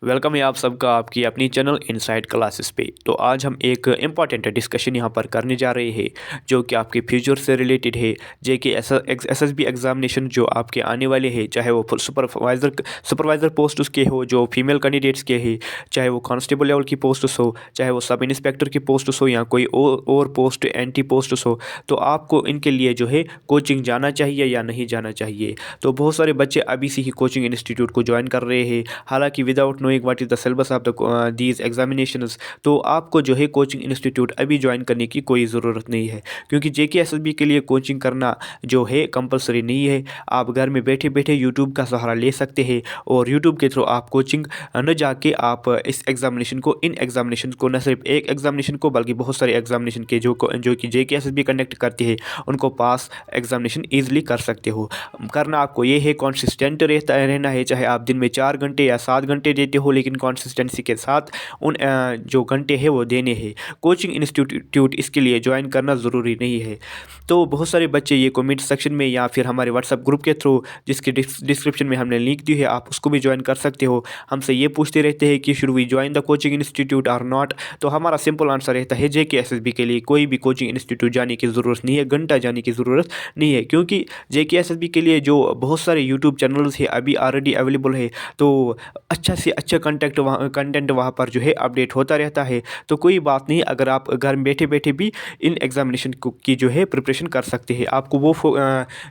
Welcome है आप सबका आपकी अपनी चैनल इनसाइड क्लासेस पे। तो आज हम एक इम्पॉर्टेंट डिस्कशन यहाँ पर करने जा रहे हैं जो कि आपके फ्यूचर से रिलेटेड है। जेके एसएसबी एग्जामिनेशन जो आपके आने वाले हैं, चाहे वो सुपरवाइज़र पोस्ट उसके हो जो फीमेल कैंडिडेट्स के हैं, चाहे वो कांस्टेबल लेवल की पोस्ट्स हो, चाहे वो सब इंस्पेक्टर की पोस्ट्स हो या कोई और पोस्ट एंटी पोस्ट्स हो, तो आपको इनके लिए जो है कोचिंग जाना चाहिए या नहीं जाना चाहिए। तो बहुत सारे बच्चे अभी से ही कोचिंग इंस्टीट्यूट को ज्वाइन कर रहे हैं, हालांकि without knowing what is the syllabus of the these examinations. तो आपको जो है कोचिंग इंस्टीट्यूट अभी ज्वाइन करने की कोई ज़रूरत नहीं है, क्योंकि जेके एसएसबी के लिए कोचिंग करना जो है कंपलसरी नहीं है। आप घर में बैठे बैठे यूट्यूब का सहारा ले सकते हैं और यूट्यूब के थ्रू आप कोचिंग न जाके आप इस एग्जामिनेशन को इन एग्जामिनेशन को न सिर्फ एक एग्जामिनेशन को बल्कि बहुत सारे एग्जामिनेशन के जो कि जेके एसएसबी कंडक्ट करती है उनको पास एग्जामिनेशन ईजिली कर सकते हो। करना आपको ये है, कॉन्सिस्टेंट रहना है, चाहे आप दिन में 4 घंटे या 7 घंटे देते हो, लेकिन कॉन्सिस्टेंसी के साथ उन जो घंटे हैं वो देने हैं। कोचिंग इंस्टीट्यूट इसके लिए ज्वाइन करना ज़रूरी नहीं है। तो बहुत सारे बच्चे ये कमेंट सेक्शन में या फिर हमारे व्हाट्सएप ग्रुप के थ्रू, जिसके डिस्क्रिप्शन में हमने लिंक दी है, आप उसको भी ज्वाइन कर सकते हो, हमसे ये पूछते रहते हैं कि should we join the coaching institute और नॉट। तो हमारा सिंपल आंसर रहता है जेके एसएसबी के लिए कोई भी कोचिंग इंस्टीट्यूट जाने की ज़रूरत नहीं है, घंटा जाने की ज़रूरत नहीं है, क्योंकि जेके एसएसबी के लिए जो बहुत सारे यूट्यूब चैनल्स है अभी ऑलरेडी अवेलेबल है। तो अच्छा से अच्छा कंटेंट वहाँ पर जो है अपडेट होता रहता है। तो कोई बात नहीं, अगर आप घर में बैठे बैठे भी इन एग्जामिनेशन की जो है प्रिपरेशन कर सकते हैं। आपको वो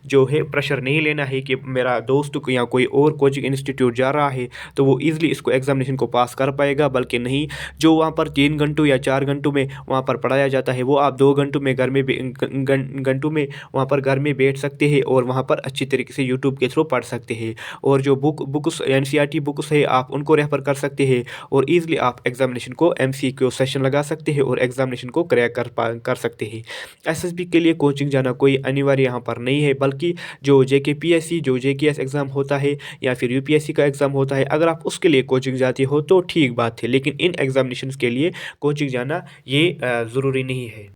जो है प्रेशर नहीं लेना है कि मेरा दोस्त या कोई और कोचिंग इंस्टीट्यूट जा रहा है तो वो ईजिली इसको एग्जामिनेशन को पास कर पाएगा, बल्कि नहीं, जो वहाँ पर 3 घंटों या 4 घंटों में वहाँ पर पढ़ाया जाता है वो आप 2 घंटों में घंटों में वहाँ पर घर में बैठ सकते हैं और वहाँ पर अच्छी तरीके से यूट्यूब के थ्रू पढ़ सकते हैं। और जो बुक्स एनसीईआरटी बुक्स है आप उनको रेफर कर सकते हैं और ईजिली आप एग्जामिनेशन को एमसीक्यू सेशन लगा सकते हैं और एग्जामिनेशन को क्रैक कर सकते हैं। एसएसबी के लिए कोचिंग जाना कोई अनिवार्य यहाँ पर नहीं है, बल्कि जो जेकेपीएससी जो जेकेएस एग्ज़ाम होता है या फिर यूपीएससी का एग्ज़ाम होता है, अगर आप उसके लिए कोचिंग जाते हो तो ठीक बात है, लेकिन इन एग्जामिनेशन के लिए कोचिंग जाना ये ज़रूरी नहीं है।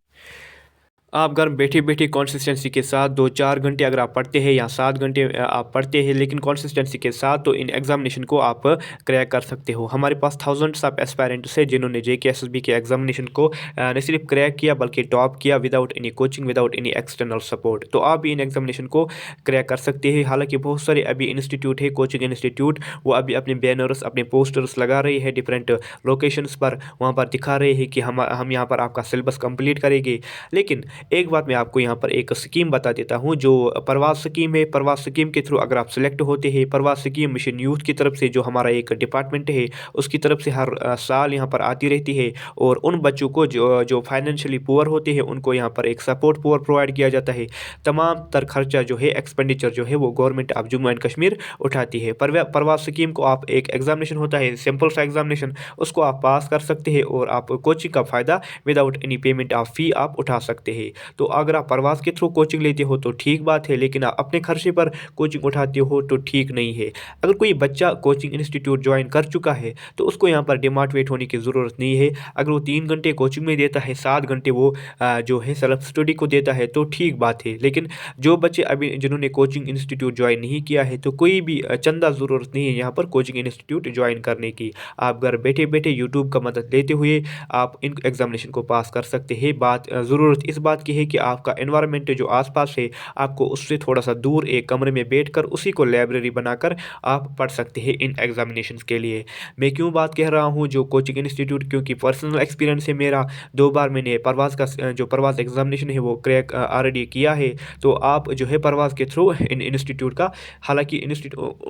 आप घर बैठे बैठे कंसिस्टेंसी के साथ 2-4 घंटे अगर आप पढ़ते हैं या 7 घंटे आप पढ़ते हैं, लेकिन कंसिस्टेंसी के साथ, तो इन एग्जामिनेशन को आप क्रैक कर सकते हो। हमारे पास थाउजेंड्स ऑफ एस्पायरेंट्स हैं जिन्होंने जेके एसएसबी के एग्जामिनेशन को न सिर्फ क्रैक किया बल्कि टॉप किया without any coaching, without any external support. तो आप भी इन एग्जामिनेशन को क्रैक कर सकते हैं। हालांकि बहुत सारे अभी इंस्टीट्यूट है, कोचिंग इंस्टीट्यूट, वो अभी अपने बैनर्स अपने पोस्टर्स लगा रहे हैं डिफरेंट लोकेशंस पर, वहाँ पर दिखा रहे हैं कि हम यहाँ पर आपका सिलेबस कंप्लीट करेंगे। लेकिन एक बात मैं आपको यहाँ पर एक स्कीम बता देता हूँ, जो प्रवास स्कीम है। प्रवास स्कीम के थ्रू अगर आप सिलेक्ट होते हैं, प्रवास स्कीम मिशन यूथ की तरफ से जो हमारा एक डिपार्टमेंट है उसकी तरफ से हर साल यहाँ पर आती रहती है, और उन बच्चों को जो जो फाइनेंशियली पुअर होते हैं उनको यहाँ पर एक सपोर्ट पुअर प्रोवाइड किया जाता है। तमाम तर खर्चा जो है, एक्सपेंडिचर जो है, वो government of Jammu and Kashmir उठाती है। प्रवास स्कीम को आप, एक एग्जामिनेशन होता है सिंपल सा एग्जामिनेशन, उसको आप पास कर सकते हैं और आप कोचिंग का फ़ायदा विदाउट एनी पेमेंट ऑफ फी आप उठा सकते हैं। तो अगर आप प्रवास के थ्रू कोचिंग लेते हो तो ठीक बात है, लेकिन आप अपने खर्चे पर कोचिंग उठाते हो तो ठीक नहीं है। अगर कोई बच्चा कोचिंग इंस्टीट्यूट ज्वाइन कर चुका है तो उसको यहाँ पर डिमोटिवेट होने की ज़रूरत नहीं है। अगर वो 3 घंटे कोचिंग में देता है, 7 घंटे वो जो है सेल्फ स्टडी को देता है तो ठीक बात है। लेकिन जो बच्चे अभी जिन्होंने कोचिंग इंस्टीट्यूट ज्वाइन नहीं किया है, तो कोई भी चंदा ज़रूरत नहीं है यहाँ पर कोचिंग इंस्टीट्यूट ज्वाइन करने की। आप घर बैठे बैठे यूट्यूब का मदद लेते हुए आप इन एग्जामिनेशन को पास कर सकते हैं। ज़रूरत इस बात की है कि आपका एनवायरनमेंट जो आसपास है, आपको उससे थोड़ा सा दूर एक कमरे में बैठकर उसी को लाइब्रेरी बनाकर आप पढ़ सकते हैं इन एग्जामिनेशंस के लिए। मैं क्यों बात कह रहा हूँ जो कोचिंग इंस्टीट्यूट, क्योंकि पर्सनल एक्सपीरियंस है मेरा। 2 बार मैंने प्रवास का जो प्रवास एग्जामिनेशन है वो क्रैक ऑलरेडी किया है। तो आप जो है प्रवास के थ्रू इन इंस्टीट्यूट का, हालांकि इंस्टीट्यूट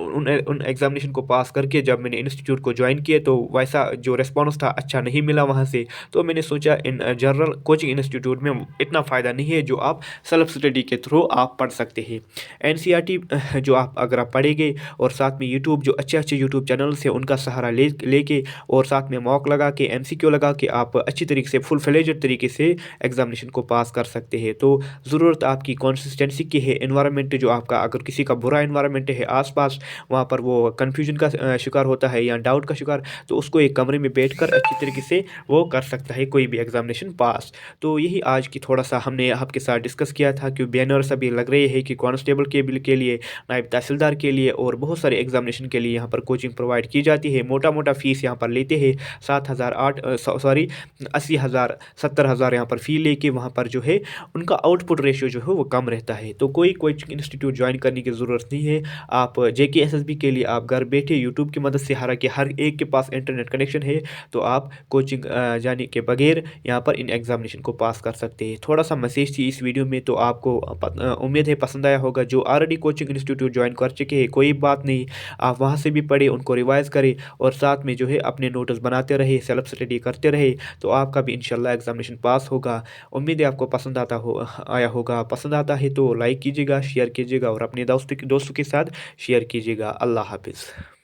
उन एग्जामिनेशन को पास करके जब मैंने इंस्टीट्यूट को ज्वाइन किया तो वैसा जो रिस्पॉन्स था अच्छा नहीं मिला वहाँ से। तो मैंने सोचा इन जनरल कोचिंग इंस्टीट्यूट में इतना फ़ायदा नहीं है जो आप सेल्फ स्टडी के थ्रू आप पढ़ सकते हैं। एनसीईआरटी जो आप अगर आप पढ़ेंगे और साथ में यूट्यूब जो अच्छे अच्छे यूट्यूब चैनल्स हैं उनका सहारा लेके और साथ में मॉक लगा के एमसीक्यू लगा के आप अच्छी तरीके से फुल फ्लेजेड तरीके से एग्जामिनेशन को पास कर सकते हैं। तो ज़रूरत आपकी कंसिस्टेंसी की है। एनवायरनमेंट जो आपका, अगर किसी का बुरा एनवायरनमेंट है आसपास, वहाँ पर वो कन्फ्यूजन का शिकार होता है या डाउट का शिकार, तो उसको एक कमरे में बैठकर अच्छी तरीके से वो कर सकता है कोई भी एग्जामिनेशन पास। तो यही आज की थोड़ा सा हमने आपके साथ डिस्कस किया था कि बैनर्स अभी लग रहे हैं कि कांस्टेबल के लिए, नायब तहसीलदार के लिए और बहुत सारे एग्जामिनेशन के लिए यहाँ पर कोचिंग प्रोवाइड की जाती है। मोटा मोटा फ़ीस यहाँ पर लेते हैं 7,000 सॉरी 80,000 70,000 यहाँ पर फ़ी लेके वहाँ पर जो है उनका आउटपुट रेशियो जो है वो कम रहता है। तो कोई कोचिंग इंस्टीट्यूट ज्वाइन करने की ज़रूरत नहीं है। आप JK SSB के लिए आप घर बैठे यूट्यूब की मदद से, हालांकि हर एक के पास इंटरनेट कनेक्शन है, तो आप कोचिंग जाने के बगैर यहाँ पर इन एग्जामिनेशन को पास कर सकते हैं। थोड़ा सा मैसेज थी इस वीडियो में, तो आपको उम्मीद है पसंद आया होगा। जो ऑलरेडी कोचिंग इंस्टीट्यूट ज्वाइन कर चुके हैं कोई बात नहीं, आप वहाँ से भी पढ़े, उनको रिवाइज़ करें और साथ में जो है अपने नोट्स बनाते रहे, सेल्फ स्टडी करते रहे, तो आपका भी इंशाल्लाह एग्जामिनेशन पास होगा। उम्मीद है आपको पसंद आया होगा। पसंद आता है तो लाइक कीजिएगा, शेयर कीजिएगा और अपने दोस्तों के साथ शेयर कीजिएगा। अल्लाह हाफिज़।